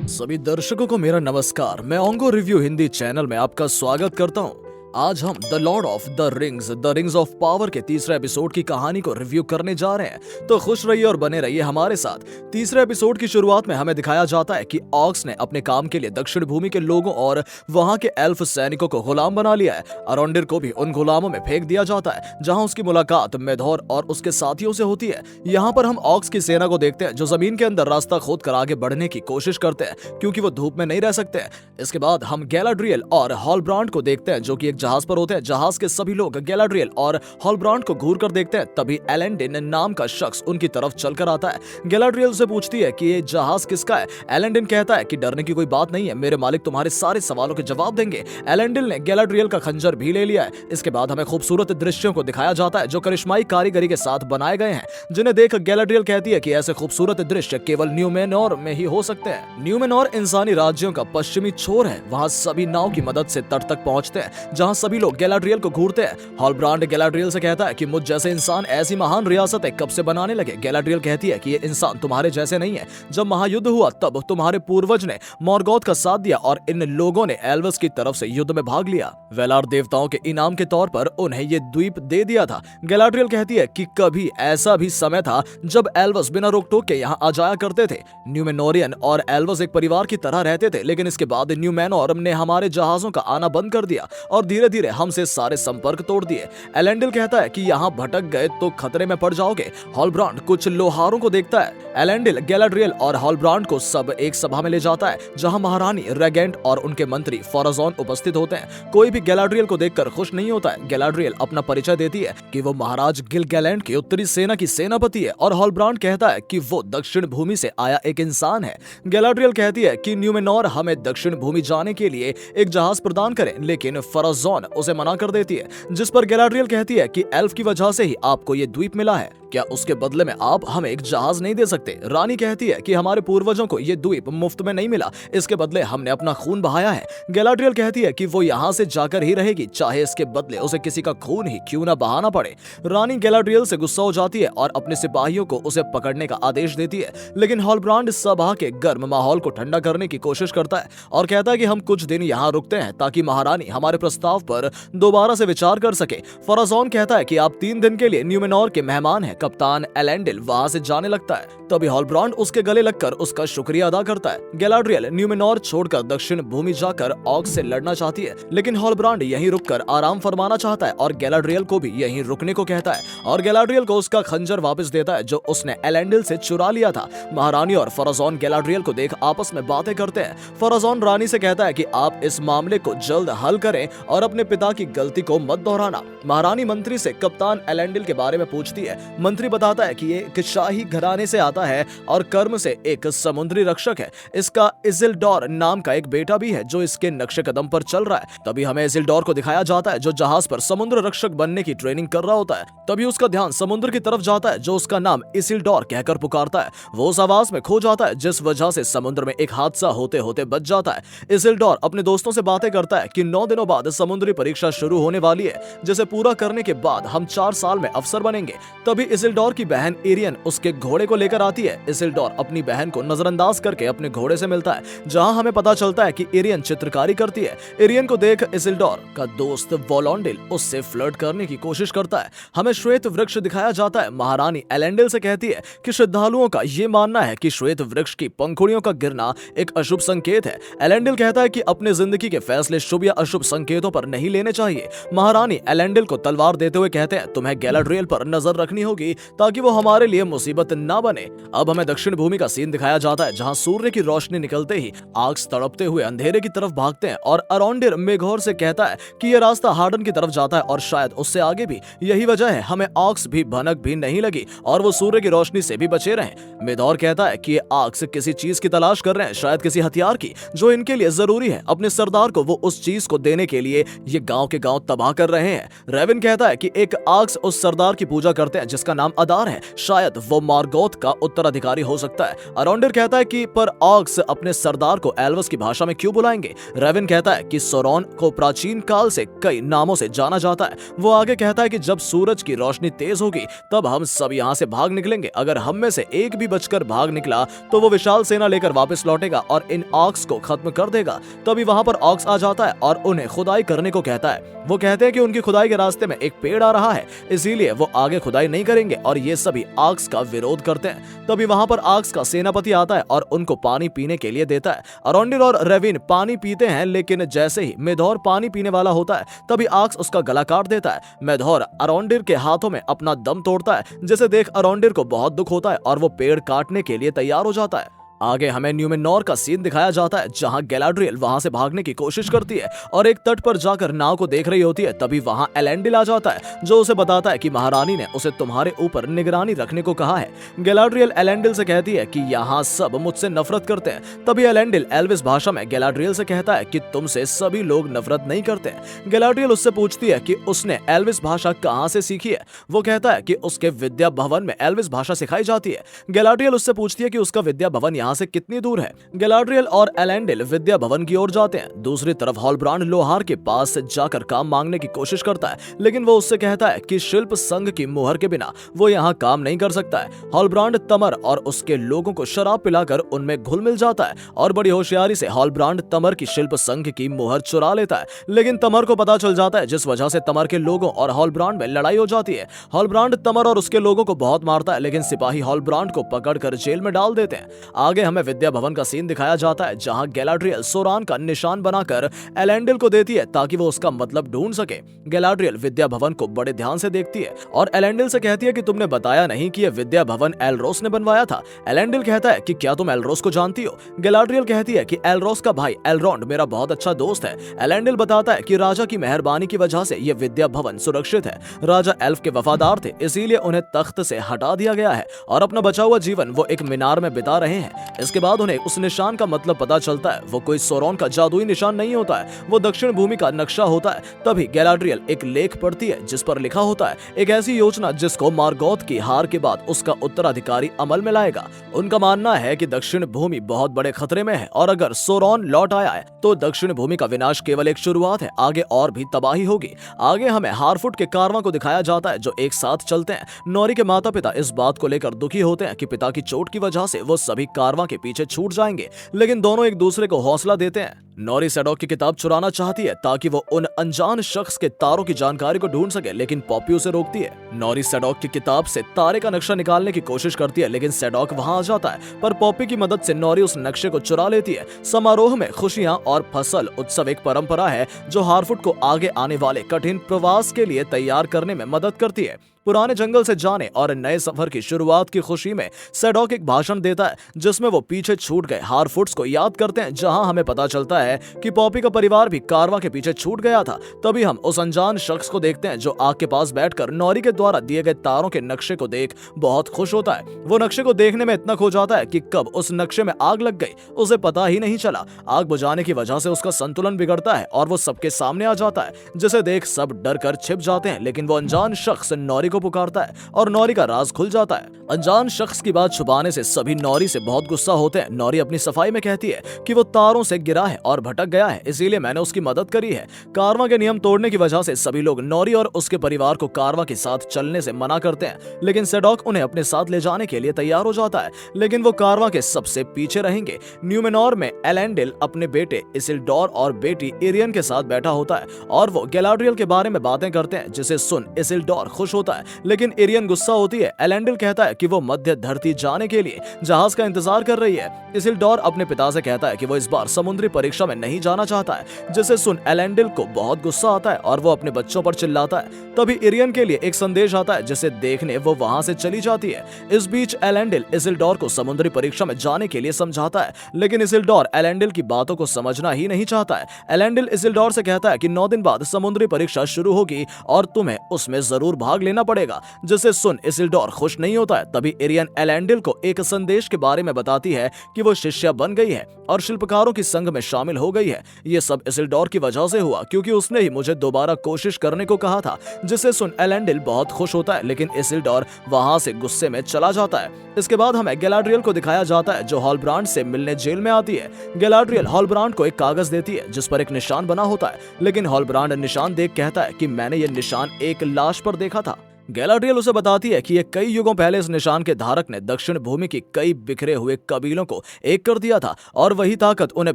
सभी दर्शकों को मेरा नमस्कार। मैं ओंगो रिव्यू हिंदी चैनल में आपका स्वागत करता हूं। आज हम the Lord of the rings of power के तीसरे एपिसोड की कहानी को रिव्यू करने जा रहे हैं, तो खुश रहिए और बने रहिए हमारे साथ। तीसरे एपिसोड की शुरुआत में हमें दिखाया जाता है कि ऑक्स ने अपने काम के लिए दक्षिण भूमि के लोगों और वहां के एल्फ सैनिकों को गुलाम बना लिया है। अरोंडिर को भी उन गुलामों में फेंक दिया जाता है, जहां उसकी मुलाकात मेधोर और उसके साथियों से होती है। यहाँ पर हम ऑक्स की सेना को देखते हैं, जो जमीन के अंदर रास्ता खोद कर आगे बढ़ने की कोशिश करते हैं, क्योंकि वो धूप में नहीं रह सकते। इसके बाद हम गैलाड्रियल और हॉलब्रांड को देखते हैं, जो कि एक जहाज पर होते हैं। जहाज के सभी लोग गैलाड्रियल और हॉलब्रांड को घूर कर देखते हैं। तभी एलेंडिन नाम का शख्स उनकी तरफ चलकर आता है। गैलाड्रियल से पूछती है कि ये जहाज किसका है। एलेंडिन कहता है कि डरने की कोई बात नहीं है, मेरे मालिक तुम्हारे सारे सवालों के जवाब देंगे। एलेंडिन ने गैलाड्रियल का खंजर भी ले लिया है। इसके बाद हमें खूबसूरत दृश्यों को दिखाया जाता है, जो करिश्माई कारीगरी के साथ बनाए गए हैं, जिन्हें देख गैलाड्रियल कहती है कि ऐसे खूबसूरत दृश्य केवल न्यूमेनोर में ही हो सकते हैं। न्यूमेनोर इंसानी राज्यों का पश्चिमी छोर है। वहां सभी नाव की मदद से तट तक पहुंचते हैं, जहां सभी लोग गैलाड्रियल को घूरते हैं। हॉलब्रांड गैलाड्रियल से कहता है कि मुझ जैसे इंसान ऐसी महान रियासतें कब से बनाने लगे। गैलाड्रियल कहती है कि ये इंसान तुम्हारे जैसे नहीं है। जब महायुद्ध हुआ तब तुम्हारे पूर्वज ने मॉर्गोथ का साथ दिया और इन लोगों ने एल्वस की तरफ से युद्ध में भाग लिया। वेलार देवताओं के इनाम के तौर पर उन्हें ये द्वीप दे दिया था। गैलाड्रियल कहती है कि कभी ऐसा भी समय था जब एल्वस बिना रोक टोक के यहाँ आ जाया करते थे। न्यूमेनोरियन और एल्वस एक परिवार की तरह रहते थे, लेकिन इसके बाद न्यूमेनोर ने हमारे जहाजों का आना बंद कर दिया और धीरे धीरे हमसे सारे संपर्क तोड़ दिए। एलेंडिल कहता है कि यहाँ भटक गए तो खतरे में पड़ जाओगे। हॉलब्रांड कुछ लोहारों को देखता है। एलेंडिल गैलाड्रियल और हॉलब्रांड को सब एक सभा में ले जाता है, जहां महारानी रेगेंट और उनके मंत्री फॉराजॉन उपस्थित होते हैं। कोई भी गैलाड्रियल को देखकर खुश नहीं होता है। गैलाड्रियल अपना परिचय देती है कि वो महाराज गिलगैलेंड की उत्तरी सेना की सेनापति है, और हॉलब्रांड कहता है कि वो दक्षिण भूमि से आया एक इंसान है। गैलाड्रियल कहती है कि न्यूमेनोर हमें दक्षिण भूमि जाने के लिए एक जहाज प्रदान करें, लेकिन फॉराजॉन उसे मना कर देती है, जिस पर गैलाड्रियल कहती है कि एल्फ की वजह से ही आपको ये द्वीप मिला है। क्या उसके बदले में आप हमें एक जहाज नहीं दे सकते? रानी कहती है कि हमारे पूर्वजों को ये द्वीप मुफ्त में नहीं मिला, इसके बदले हमने अपना खून बहाया है। गैलाड्रियल कहती है कि वो यहाँ से जाकर ही रहेगी, चाहे इसके बदले उसे किसी का खून ही क्यों ना बहाना पड़े। रानी गैलाड्रियल से गुस्सा हो जाती है और अपने सिपाहियों को उसे पकड़ने का आदेश देती है, लेकिन हॉलब्रांड सभा के गर्म माहौल को ठंडा करने की कोशिश करता है और कहता है कि हम कुछ दिन यहाँ रुकते हैं ताकि महारानी हमारे प्रस्ताव पर दोबारा से विचार कर सके। फॉराजॉन कहता है कि आप 3 दिन के लिए न्यूमेनोर के मेहमान हैं। कप्तान एलेंडिल वहां से जाने लगता है। तभी हॉलब्रांड उसके गले लगकर उसका शुक्रिया अदा करता है। गैलाड्रियल न्यूमेनोर छोड़कर दक्षिण भूमि जाकर ऑक्स से लड़ना चाहती है, लेकिन हॉलब्रांड यहीं रुककर आराम फरमाना चाहता है और गैलाड्रियल को भी यहीं रुकने को कहता है, और गैलाड्रियल को उसका खंजर वापस देता है जो उसने एलेंडिल से चुरा लिया था। महारानी और फॉराजॉन गैलाड्रियल को देख आपस में बातें करते हैं। फॉराजॉन रानी से कहता है कि आप इस मामले को जल्द हल करें और अपने पिता की गलती को मत दोहराना। महारानी मंत्री से कप्तान एलेंडिल के बारे में पूछती है। मंत्री बताता है कि ये एक शाही घराने से आता है और कर्म से एक समुद्री रक्षक है। इसका इसिल्डोर नाम का एक बेटा भी है जो इसके नक्शे कदम पर चल रहा है। तभी हमें इसिल्डोर को दिखाया जाता है, जो जहाज पर समुद्र रक्षक बनने की ट्रेनिंग कर रहा होता है। तभी उसका ध्यान समुद्र की तरफ जाता है, जो उसका नाम इसिल्डोर कहकर पुकारता है। वो उस आवाज में खो जाता है, जिस वजह से समुद्र में एक हादसा होते होते बच जाता है। इसिल्डोर अपने दोस्तों से बातें करता है कि 9 दिनों बाद समुद्री परीक्षा शुरू होने वाली है, जिसे पूरा करने के बाद हम 4 साल में अफसर बनेंगे। तभी इसिल्डोर की बहन एरियन उसके घोड़े को लेकर आती है। इसिल्डोर अपनी बहन को नजरअंदाज करके अपने घोड़े से मिलता है, जहां हमें पता चलता है कि एरियन चित्रकारी करती है। एरियन को देख इसिल्डोर का दोस्त वोलोंडिल उससे फ्लर्ट करने की कोशिश करता है। हमें श्वेत वृक्ष दिखाया जाता है। महारानी एलेंडिल से कहती है कि श्रद्धालुओं का ये मानना है कि श्वेत वृक्ष की पंखुड़ियों का गिरना एक अशुभ संकेत है। एलेंडिल कहता है कि अपने जिंदगी के फैसले शुभ या अशुभ संकेतों पर नहीं लेने चाहिए। महारानी एलेंडिल को तलवार देते हुए कहते हैं, तुम्हें गैलाड्रियल पर नजर रखनी होगी ताकि वो हमारे लिए मुसीबत ना बने। अब हमें दक्षिण भूमि का सीन दिखाया जाता है, जहां सूर्य की रोशनी निकलते ही आग तड़पते हुए अंधेरे की तरफ भागते हैं, और अरोंडिर मेघोर से कहता है कि यह रास्ता हार्डन की तरफ जाता है और शायद उससे आगे भी। यही वजह है हमें ऑक्स भी भनक भी नहीं लगी और वो सूर्य की रोशनी से भी बचे रहे। मेघोर कहता है कि ये ऑक्स किसी चीज की तलाश कर रहे हैं, शायद किसी हथियार की, जो इनके लिए जरूरी है। अपने सरदार को वो उस चीज को देने के लिए ये गांव के गांव तबाह कर रहे हैं। रेविन कहता है कि एक ऑक्स उस सरदार की पूजा करते हैं जिसका जिसका नाम अदार है, शायद वो मार्गोथ का उत्तराधिकारी हो सकता है। अराउंडर कहता है कि पर ऑक्स अपने सरदार को एल्वस की भाषा में क्यों बुलाएंगे। रेविन कहता है कि सोरॉन को प्राचीन काल से कई नामों से जाना जाता है। वो आगे कहता है कि जब सूरज की रोशनी तेज होगी तब हम सब यहाँ से भाग निकलेंगे। अगर हम में से एक भी बचकर भाग निकला तो वो विशाल सेना लेकर वापस लौटेगा और इन ऑक्स को खत्म कर देगा। तभी वहां पर ऑक्स आ जाता है और उन्हें खुदाई करने को कहता है। वो कहते हैं कि उनकी खुदाई के रास्ते में एक पेड़ आ रहा है, इसीलिए वो आगे खुदाई नहीं करेंगे और ये सभी ऑक्स का विरोध करते हैं। तभी वहां पर ऑक्स का सेनापति आता है और उनको पानी पीने के लिए देता है। अराउंडर और रेविन पानी पीते हैं, लेकिन जैसे ही मेधोर पानी पीने वाला होता है तभी ऑक्स उसका गला काट देता है। मेधोर अराउंडर के हाथों में अपना दम तोड़ता है, जिसे देख अराउंडर को बहुत दुख होता है और वो पेड़ काटने के लिए तैयार हो जाता है। आगे हमें न्यूमेनोर का सीन दिखाया जाता है, जहां गैलाड्रियल वहां से भागने की कोशिश करती है और एक तट पर जाकर नाव को देख रही होती है। तभी वहां एलेंडिल आ जाता है, जो उसे बताता है कि महारानी ने उसे तुम्हारे ऊपर निगरानी रखने को कहा है। गैलाड्रियल एलेंडिल से कहती है कि यहाँ सब मुझसे नफरत करते हैं। तभी एलेंडिल एल्विस भाषा में गैलाड्रियल से कहता है कि तुमसे सभी लोग नफरत नहीं करते। गैलाड्रियल उससे पूछती है कि उसने एल्विस भाषा कहाँ से सीखी है। वो कहता है कि उसके विद्या भवन में एल्विस भाषा सिखाई जाती है। गैलाड्रियल उससे पूछती है कि उसका विद्या भवन यहाँ से कितनी दूर है। गैलाड्रियल और एलेंडिल विद्या भवन की ओर जाते हैं। दूसरी तरफ हॉलब्रांड लोहार के पास जाकर काम मांगने की कोशिश करता है, लेकिन वो उससे कहता है कि शिल्प संघ की मुहर के बिना वो यहाँ काम नहीं कर सकता है। हॉलब्रांड तमर और उसके लोगों को शराब पिलाकर उनमें घुल मिल जाता है और बड़ी होशियारी से हॉलब्रांड तमर की शिल्प संघ की मुहर चुरा लेता है। लेकिन तमर को पता चल जाता है, जिस वजह से तमर के लोगों और हॉलब्रांड में लड़ाई हो जाती है। हॉलब्रांड तमर और उसके लोगों को बहुत मारता है, लेकिन सिपाही हॉलब्रांड को पकड़कर जेल में डाल देते हैं। आगे हमें विद्या भवन का सीन दिखाया जाता है, जहां गैलाड्रियल सोरान का निशान बनाकर एलेंडिल को देती है ताकि वो उसका मतलब ढूंढ सके। गैलाड्रियल विद्या भवन को बड़े ध्यान से देखती है और एलेंडिल से कहती है कि तुमने बताया नहीं कि यह विद्या भवन एलरोस ने बनवाया था। एलेंडिल कहता है कि क्या तुम एलरोस को जानती हो। गैलाड्रियल कहती है कि एलरोस का भाई एलरोंड मेरा बहुत अच्छा दोस्त है। एलेंडिल बताता है कि राजा की मेहरबानी की वजह से यह विद्या भवन सुरक्षित है। राजा एल्फ के वफादार थे, इसीलिए उन्हें तख्त से हटा दिया गया है और अपना बचा हुआ जीवन वो एक मीनार में बिता रहे हैं। इसके बाद उन्हें उस निशान का मतलब पता चलता है। वो कोई सोरॉन का जादुई निशान नहीं होता है, वो दक्षिण भूमि का नक्शा होता है। तभी गैलाड्रियल एक लेख पढ़ती है जिस पर लिखा होता है एक ऐसी योजना जिसको मार्गोथ की हार के बाद उसका उत्तराधिकारी अमल में लाएगा। उनका मानना है कि दक्षिण भूमि बहुत बड़े खतरे में है और अगर सोरॉन लौट आया है तो दक्षिण भूमि का विनाश केवल एक शुरुआत है, आगे और भी तबाही होगी। आगे हमें हारफुट के कारवां को दिखाया जाता है जो एक साथ चलते हैं। नोरी के माता पिता इस बात को लेकर दुखी होते हैं कि पिता की चोट की वजह से वो सभी कारवां के पीछे छूट जाएंगे, लेकिन दोनों एक दूसरे को हौसला देते हैं। नोरी सैडोक की किताब चुराना चाहती है ताकि वो उन अनजान शख्स के तारों की जानकारी को ढूंढ सके, लेकिन पॉपी उसे रोकती है। नोरी सैडोक की किताब से तारे का नक्शा निकालने की कोशिश करती है, लेकिन सैडोक वहां आ जाता है, पर पॉपी की मदद से नोरी उस नक्शे को चुरा लेती है। समारोह में खुशियां और फसल उत्सव एक परंपरा है जो हारफुट को आगे आने वाले कठिन प्रवास के लिए तैयार करने में मदद करती है। पुराने जंगल से जाने और नए सफर की शुरुआत की खुशी में सैडोक एक भाषण देता है जिसमें वो पीछे छूट गए हारफुट्स को याद करते हैं, जहां हमें पता चलता है कि पॉपी का परिवार भी कारवां के पीछे छूट गया था। तभी हम उस अनजान शख्स को देखते हैं जो आग के पास बैठकर नोरी के द्वारा दिए गए तारों के नक्शे को देख बहुत खुश होता है। वो नक्शे को देखने में इतना खो जाता है कि कब उस नक्शे में आग लग गई उसे पता ही नहीं चला। आग बुझाने की वजह से उसका संतुलन बिगड़ता है और वो सबके सामने आ जाता है, जिसे देख सब डर कर छिप जाते हैं। लेकिन वो अनजान शख्स नोरी को पुकारता है और नोरी का राज खुल जाता है। अनजान शख्स की बात छुपाने से सभी नोरी से बहुत गुस्सा होते हैं। नोरी अपनी सफाई में कहती है कि वो तारों से गिरा है और भटक गया है, इसीलिए मैंने उसकी मदद करी है। कारवां के नियम तोड़ने की वजह से सभी लोग नोरी और उसके परिवार को कारवां के साथ चलने से मना करते हैं, लेकिन सैडोक उन्हें अपने साथ ले जाने के लिए तैयार हो जाता है, लेकिन वो कारवां के सबसे पीछे रहेंगे। न्यूमेनोर में एलेंडिल अपने बेटे इसिल्डोर और बेटी इरियन के साथ बैठा होता है और वो गैलाड्रियल के बारे में बातें करते हैं, जिसे सुन इसिल्डोर खुश होता है, लेकिन इरियन गुस्सा होती है। एलेंडिल कहता है कि वो मध्य धरती जाने के लिए जहाज का इंतजार कर रही है। इसिल्डोर अपने पिता से कहता है कि वो इस बार समुद्री परीक्षा में नहीं जाना चाहता है, जिसे सुन एलेंडिल को बहुत गुस्सा आता है और वो अपने बच्चों पर चिल्लाता है। तभी इरियन के लिए एक संदेश आता है जिसे देखने वो वहां से चली जाती है। इस बीच एलेंडिल इसिल्डोर को समुद्री परीक्षा में जाने के लिए समझाता है, लेकिन इसिल्डोर एलेंडिल की बातों को समझना ही नहीं चाहता है। एलेंडिल इसिल्डोर से कहता है कि 9 दिन बाद समुद्री परीक्षा शुरू होगी और तुम्हें उसमें जरूर भाग लेना पड़ेगा, जिसे सुन इसिल्डोर खुश नहीं होता है। तभी इरियन एलेंडिल को एक संदेश के बारे में बताती है कि वो शिष्या बन गई है और शिल्पकारों की संघ में शामिल हो गई है। ये सब इसिल्डोर की वजह से हुआ क्योंकि उसने ही मुझे दोबारा कोशिश करने को कहा था, जिसे सुन एलेंडिल बहुत खुश होता है, लेकिन इसिल्डोर वहां से गुस्से में चला जाता है। इसके बाद हमें गैलाड्रियल को दिखाया जाता है जो हॉलब्रांड से मिलने जेल में आती है। गैलाड्रियल हॉलब्रांड को एक कागज देती है जिस पर एक निशान बना होता है, लेकिन हॉलब्रांड निशान देख कहता है कि मैंने ये निशान एक लाश पर देखा था। गैलाड्रियल उसे बताती है कि ये कई युगों पहले इस निशान के धारक ने दक्षिण भूमि की कई बिखरे हुए कबीलों को एक कर दिया था और वही ताकत उन्हें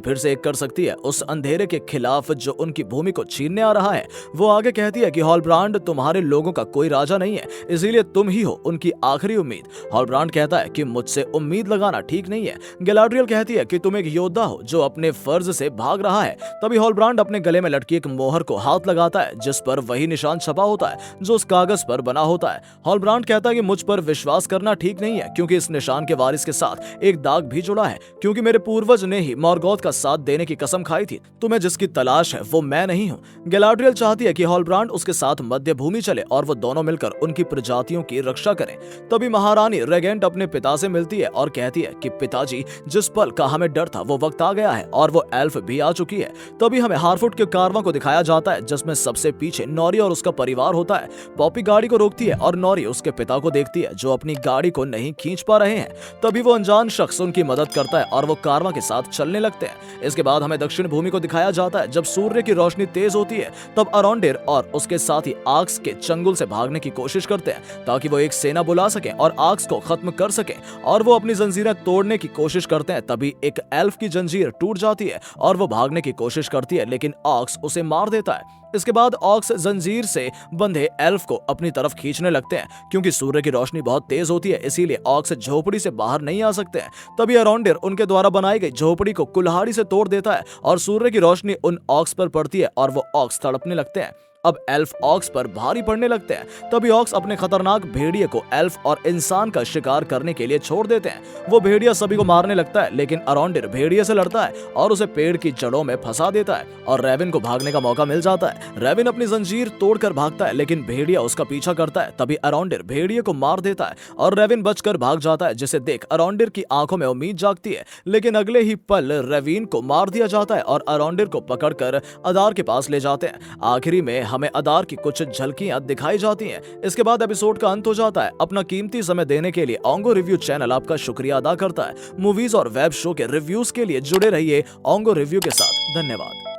फिर से एक कर सकती है उस अंधेरे के खिलाफ जो उनकी भूमि को छीनने आ रहा है। वो आगे कहती है कि हॉलब्रांड तुम्हारे लोगों का कोई राजा नहीं है, इसीलिए तुम ही हो उनकी आखिरी उम्मीद। हॉलब्रांड कहता है कि मुझसे उम्मीद लगाना ठीक नहीं है। गैलाड्रियल कहती है कि तुम एक योद्धा हो जो अपने फर्ज से भाग रहा है। तभी हॉलब्रांड अपने गले में लटकी एक मोहर को हाथ लगाता है जिस पर वही निशान छपा होता है जो उस कागज पर बना होता है। हॉलब्रांड कहता है कि मुझ पर विश्वास करना ठीक नहीं है क्योंकि इस निशान के वारिस के साथ एक दाग भी जुड़ा है, क्योंकि मेरे पूर्वज ने ही मॉर्गोथ का साथ देने की कसम खाई थी। तुम्हें जिसकी तलाश है वो मैं नहीं हूँ। गैलाड्रियल चाहती है कि हॉलब्रांड उसके साथ मध्य भूमि चले और वो दोनों मिलकर उनकी प्रजातियों की रक्षा करें। तभी महारानी रेगेंट अपने पिता से मिलती है और कहती है कि पिताजी, जिस पल का हमें डर था वो वक्त आ गया है और वो एल्फ भी आ चुकी है। तभी हमें हारफुट के कारवां को दिखाया जाता है जिसमें सबसे पीछे नॉरी और उसका परिवार होता है। पॉपी गाड़ी को रोकती है और नॉरी उसके पिता को देखती है जो अपनी गाड़ी को नहीं खींच पा रहे हैं। तभी वो अनजान शख्स उनकी मदद करता है और वो कारवां के साथ चलने लगते हैं। इसके बाद हमें दक्षिण भूमि को दिखाया जाता है। जब सूर्य की रोशनी तेज होती है तब अरांडिर और उसके साथी आर्क्स के चंगुल से भागने की कोशिश करते हैं ताकि वो एक सेना बुला सकें और आर्क्स को खत्म कर सकें, और वो अपनी जंजीरें तोड़ने की कोशिश करते हैं। तभी एक एल्फ की जंजीर टूट जाती है और वो भागने की कोशिश करती है, लेकिन आर्क्स उसे मार देता है। इसके बाद ऑक्स जंजीर से बंधे एल्फ को अपनी तरफ खींचने लगते हैं। क्योंकि सूर्य की रोशनी बहुत तेज होती है इसीलिए ऑक्स झोपड़ी से बाहर नहीं आ सकते हैं। तभी अरांडिर उनके द्वारा बनाई गई झोपड़ी को कुल्हाड़ी से तोड़ देता है और सूर्य की रोशनी उन ऑक्स पर पड़ती है और वो ऑक्स तड़पने लगते हैं। अब एल्फ ऑक्स पर भारी पड़ने लगते हैं। तभी ऑक्स अपने खतरनाक भेड़िए को एल्फ और इंसान का शिकार करने के लिए छोड़ देते हैं। वो भेड़िया सभी को मारने लगता है, लेकिन अरांडिर भेड़िए से लड़ता है और उसे पेड़ की जड़ों में फंसा देता है और रेविन को भागने का मौका मिल जाता है। रेविन अपनी जंजीर तोड़कर भागता है, लेकिन भेड़िया उसका पीछा करता है। तभी अरांडिर भेड़िए को मार देता है और रेविन बचकर भाग जाता है, जिसे देख अरांडिर की आंखों में उम्मीद जागती है। लेकिन अगले ही पल रेविन को मार दिया जाता है और अरांडिर को पकड़कर अदार के पास ले जाते हैं। आखिरी में हमें अदार की कुछ झलकियां दिखाई जाती हैं। इसके बाद एपिसोड का अंत हो जाता है। अपना कीमती समय देने के लिए ओंगो रिव्यू चैनल आपका शुक्रिया अदा करता है। मूवीज और वेब शो के रिव्यूज के लिए जुड़े रहिए ओंगो रिव्यू के साथ। धन्यवाद।